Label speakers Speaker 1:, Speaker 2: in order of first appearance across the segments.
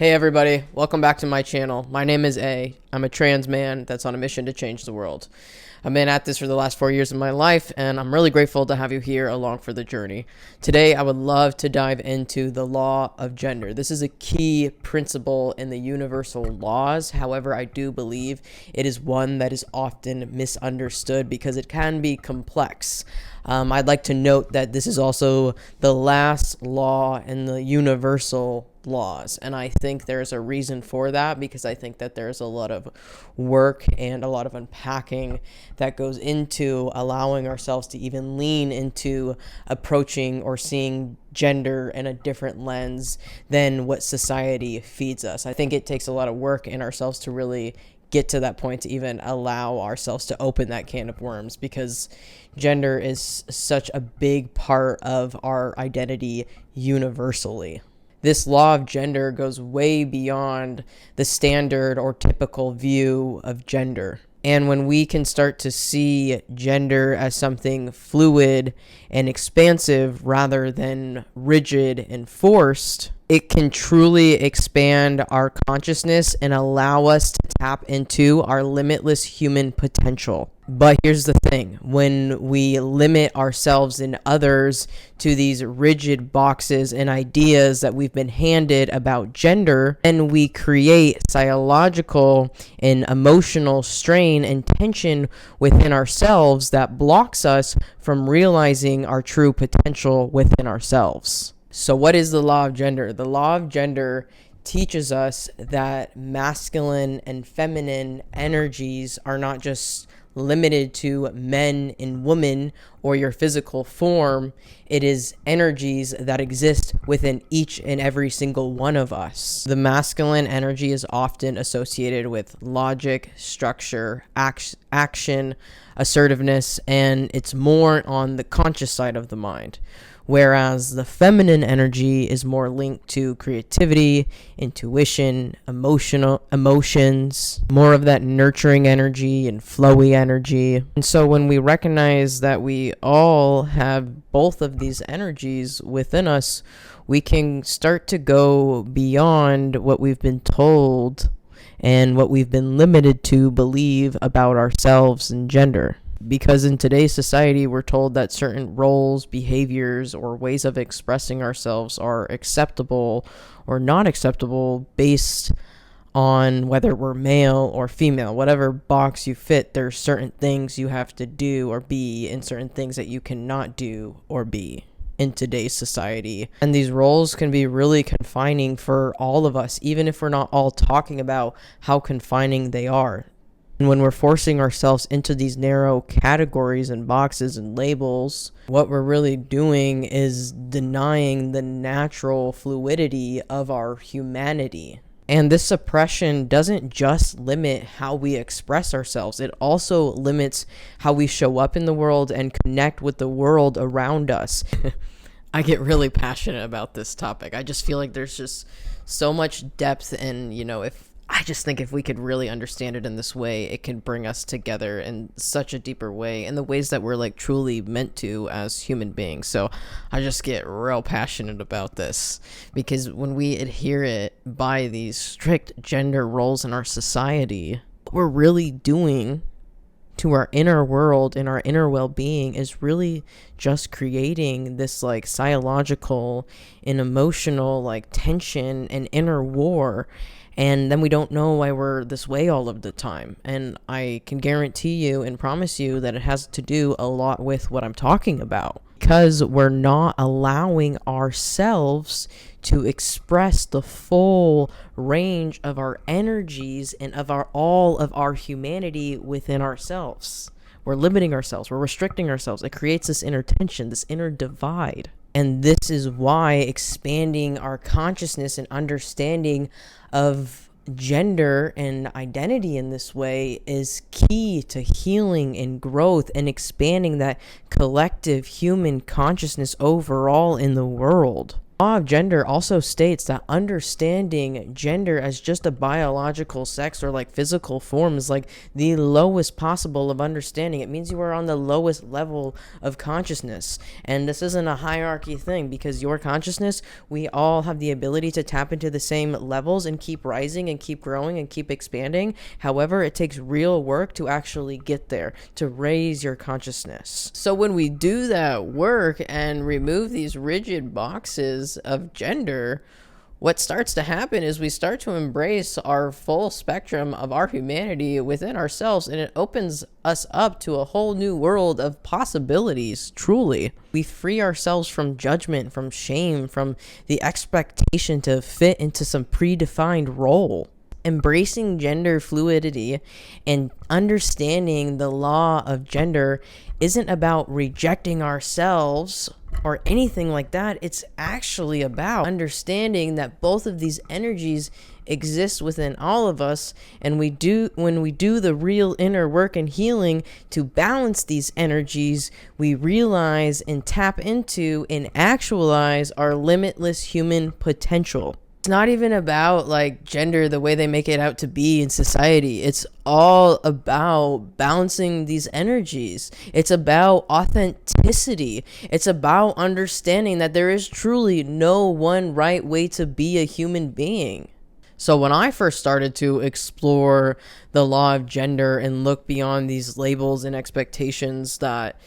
Speaker 1: Hey everybody, welcome back to my channel. My name is A. I'm a trans man that's on a mission to change the world. I've been at this for the last 4 years of my life, and I'm really grateful to have you here along for the journey. Today, I would love to dive into the law of gender. This is a key principle in the universal laws. However, I do believe it is one that is often misunderstood because it can be complex. I'd like to note that this is also the last law in the universal laws, and I think there's a reason for that because I think that there's a lot of work and a lot of unpacking that goes into allowing ourselves to even lean into approaching or seeing gender in a different lens than what society feeds us. I think it takes a lot of work in ourselves to really get to that point to even allow ourselves to open that can of worms, because gender is such a big part of our identity universally. This law of gender goes way beyond the standard or typical view of gender. And when we can start to see gender as something fluid and expansive rather than rigid and forced, it can truly expand our consciousness and allow us to tap into our limitless human potential. But here's the thing, when we limit ourselves and others to these rigid boxes and ideas that we've been handed about gender, then we create psychological and emotional strain and tension within ourselves that blocks us from realizing our true potential within ourselves. So what is the law of gender? The law of gender teaches us that masculine and feminine energies are not just limited to men and women or your physical form. It is energies that exist within each and every single one of us. The masculine energy is often associated with logic, structure, action, assertiveness, and it's more on the conscious side of the mind. Whereas the feminine energy is more linked to creativity, intuition, emotions, more of that nurturing energy and flowy energy. And so when we recognize that we all have both of these energies within us, we can start to go beyond what we've been told and what we've been limited to believe about ourselves and gender. Because in today's society, we're told that certain roles, behaviors, or ways of expressing ourselves are acceptable or not acceptable based on whether we're male or female. Whatever box you fit, there's certain things you have to do or be and certain things that you cannot do or be in today's society. And these roles can be really confining for all of us, even if we're not all talking about how confining they are. And when we're forcing ourselves into these narrow categories and boxes and labels, what we're really doing is denying the natural fluidity of our humanity. And this suppression doesn't just limit how we express ourselves, it also limits how we show up in the world and connect with the world around us. I get really passionate about this topic. I just feel like there's just so much depth, and if we could really understand it in this way, it can bring us together in such a deeper way in the ways that we're like truly meant to as human beings. So I just get real passionate about this because when we adhere it by these strict gender roles in our society, what we're really doing to our inner world and our inner well-being is really just creating this like psychological and emotional like tension and inner war. And then we don't know why we're this way all of the time. And I can guarantee you and promise you that it has to do a lot with what I'm talking about. Because we're not allowing ourselves to express the full range of our energies and of all of our humanity within ourselves. We're limiting ourselves. We're restricting ourselves. It creates this inner tension, this inner divide. And this is why expanding our consciousness and understanding of gender and identity in this way is key to healing and growth and expanding that collective human consciousness overall in the world. Law of gender also states that understanding gender as just a biological sex or like physical form is like the lowest possible of understanding. It means you are on the lowest level of consciousness. And this isn't a hierarchy thing, because your consciousness, we all have the ability to tap into the same levels and keep rising and keep growing and keep expanding. However, it takes real work to actually get there, to raise your consciousness. So when we do that work and remove these rigid boxes of gender, what starts to happen is we start to embrace our full spectrum of our humanity within ourselves, and it opens us up to a whole new world of possibilities. Truly, we free ourselves from judgment, from shame, from the expectation to fit into some predefined role. Embracing gender fluidity and understanding the law of gender isn't about rejecting ourselves or anything like that. It's actually about understanding that both of these energies exist within all of us, and when we do the real inner work and healing to balance these energies, we realize and tap into and actualize our limitless human potential. It's not even about like gender the way they make it out to be in society. It's all about balancing these energies. It's about authenticity. It's about understanding that there is truly no one right way to be a human being. So when I first started to explore the law of gender and look beyond these labels and expectations that,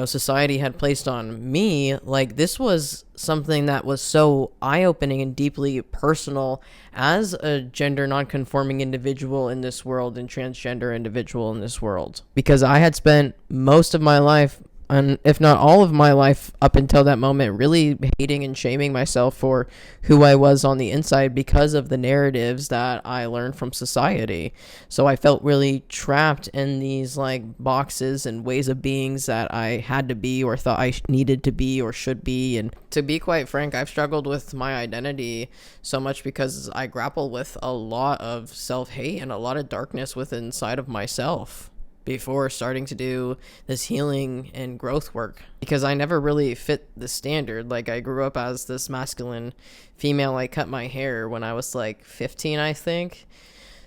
Speaker 1: society had placed on me, like this was something that was so eye-opening and deeply personal as a gender non-conforming individual in this world and transgender individual in this world. Because I had spent most of my life, and if not all of my life up until that moment, really hating and shaming myself for who I was on the inside because of the narratives that I learned from society. So I felt really trapped in these like boxes and ways of beings that I had to be or thought I needed to be or should be. And to be quite frank, I've struggled with my identity so much because I grapple with a lot of self-hate and a lot of darkness within inside of myself before starting to do this healing and growth work, because I never really fit the standard. Like I grew up as this masculine female. I cut my hair when I was like 15, I think.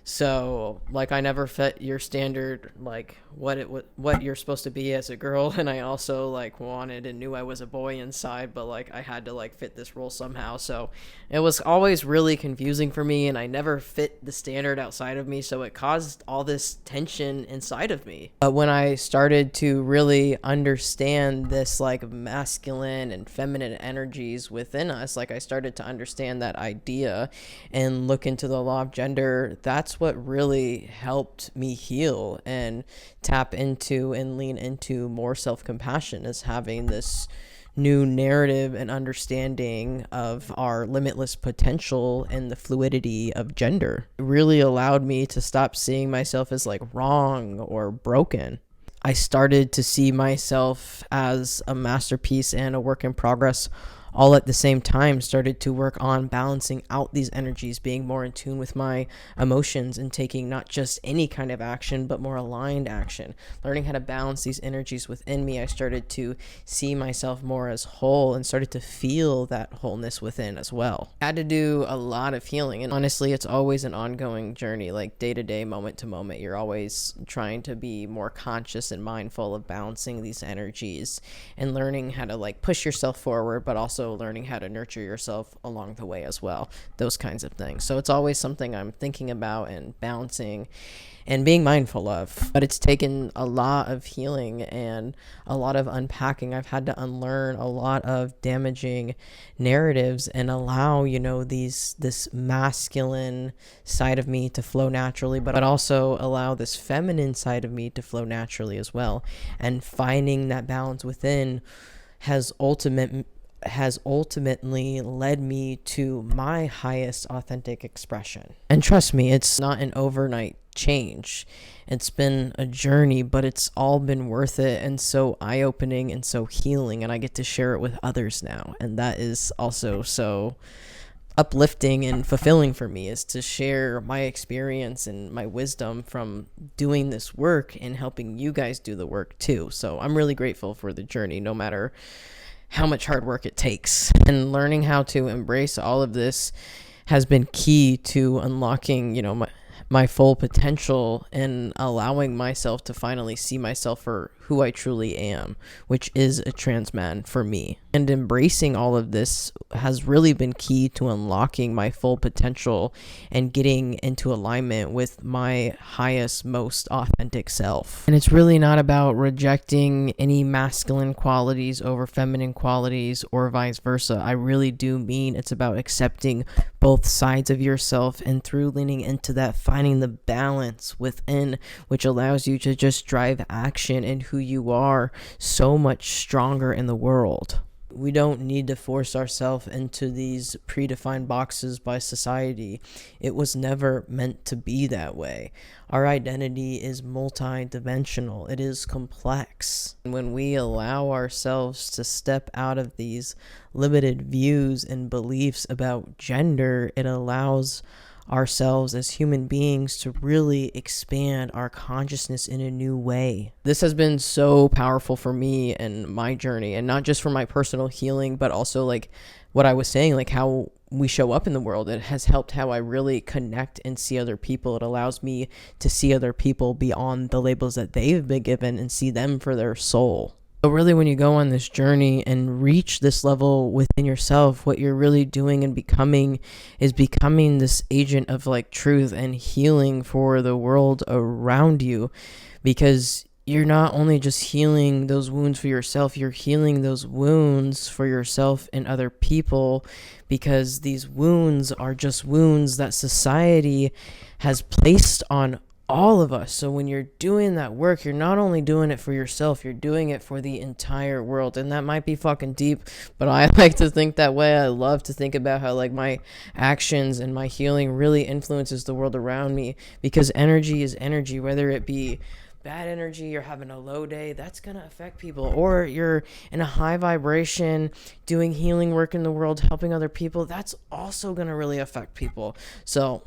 Speaker 1: So like I never fit your standard, like what you're supposed to be as a girl. And I also like wanted and knew I was a boy inside, but like I had to like fit this role somehow. So it was always really confusing for me, and I never fit the standard outside of me. So it caused all this tension inside of me. But when I started to really understand this like masculine and feminine energies within us, like I started to understand that idea and look into the law of gender, that's what really helped me heal and tap into and lean into more self-compassion, is having this new narrative and understanding of our limitless potential and the fluidity of gender. It really allowed me to stop seeing myself as like wrong or broken. I started to see myself as a masterpiece and a work in progress all at the same time. Started to work on balancing out these energies, being more in tune with my emotions and taking not just any kind of action, but more aligned action. Learning how to balance these energies within me, I started to see myself more as whole and started to feel that wholeness within as well. I had to do a lot of healing, and honestly, it's always an ongoing journey, like day to day, moment to moment. You're always trying to be more conscious and mindful of balancing these energies and learning how to like push yourself forward, but also learning how to nurture yourself along the way as well, those kinds of things. So it's always something I'm thinking about and balancing and being mindful of. But it's taken a lot of healing and a lot of unpacking. I've had to unlearn a lot of damaging narratives and allow, this masculine side of me to flow naturally, but also allow this feminine side of me to flow naturally as well. And finding that balance within has ultimately led me to my highest authentic expression. And trust me, it's not an overnight change. It's been a journey, but it's all been worth it and so eye-opening and so healing, and I get to share it with others now. And that is also so uplifting and fulfilling for me, is to share my experience and my wisdom from doing this work and helping you guys do the work too. So I'm really grateful for the journey, no matter how much hard work it takes. And learning how to embrace all of this has been key to unlocking, my full potential and allowing myself to finally see myself for who I truly am, which is a trans man for me. And embracing all of this has really been key to unlocking my full potential and getting into alignment with my highest, most authentic self. And it's really not about rejecting any masculine qualities over feminine qualities or vice versa. I really do mean it's about accepting both sides of yourself, and through leaning into that, finding the balance within, which allows you to just drive action in who you are so much stronger in the world. We don't need to force ourselves into these predefined boxes by society. It was never meant to be that way. Our identity is multidimensional. It is complex. When we allow ourselves to step out of these limited views and beliefs about gender, it allows ourselves as human beings to really expand our consciousness in a new way. This has been so powerful for me and my journey, and not just for my personal healing, but also like what I was saying, like how we show up in the world. It has helped how I really connect and see other people. It allows me to see other people beyond the labels that they've been given and see them for their soul. But really, when you go on this journey and reach this level within yourself, what you're really doing and becoming is becoming this agent of like truth and healing for the world around you, because you're not only just healing those wounds for yourself, you're healing those wounds for yourself and other people, because these wounds are just wounds that society has placed on all of us. So when you're doing that work, you're not only doing it for yourself, you're doing it for the entire world. And that might be fucking deep, but I like to think that way. I love to think about how like my actions and my healing really influences the world around me, because energy is energy. Whether it be bad energy, you're having a low day, that's gonna affect people, or you're in a high vibration doing healing work in the world, helping other people, that's also gonna really affect people. So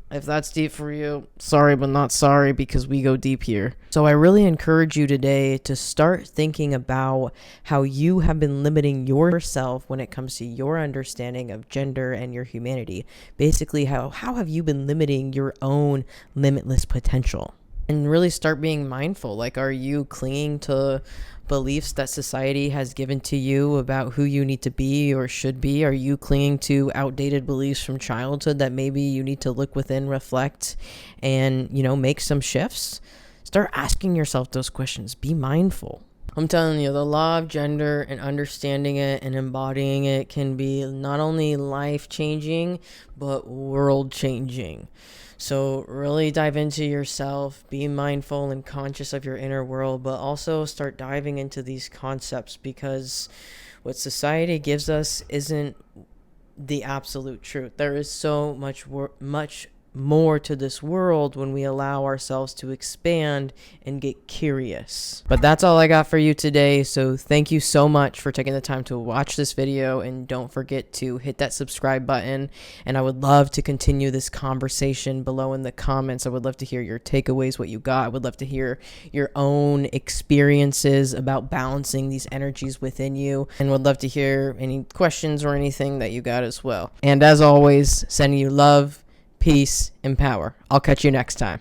Speaker 1: if that's deep for you, sorry but not sorry, because we go deep here. So I really encourage you today to start thinking about how you have been limiting yourself when it comes to your understanding of gender and your humanity. Basically, how have you been limiting your own limitless potential? And really start being mindful. Like, are you clinging to beliefs that society has given to you about who you need to be or should be? Are you clinging to outdated beliefs from childhood that maybe you need to look within, reflect, and, make some shifts? Start asking yourself those questions. Be mindful. I'm telling you, the law of gender and understanding it and embodying it can be not only life-changing, but world-changing. So really dive into yourself, be mindful and conscious of your inner world, but also start diving into these concepts, because what society gives us isn't the absolute truth. There is so much more to this world when we allow ourselves to expand and get curious. But that's all I got for you today. So thank you so much for taking the time to watch this video, and don't forget to hit that subscribe button. And I would love to continue this conversation below in the comments. I would love to hear your takeaways, what you got. I would love to hear your own experiences about balancing these energies within you, and would love to hear any questions or anything that you got as well. And as always, sending you love, peace, and power. I'll catch you next time.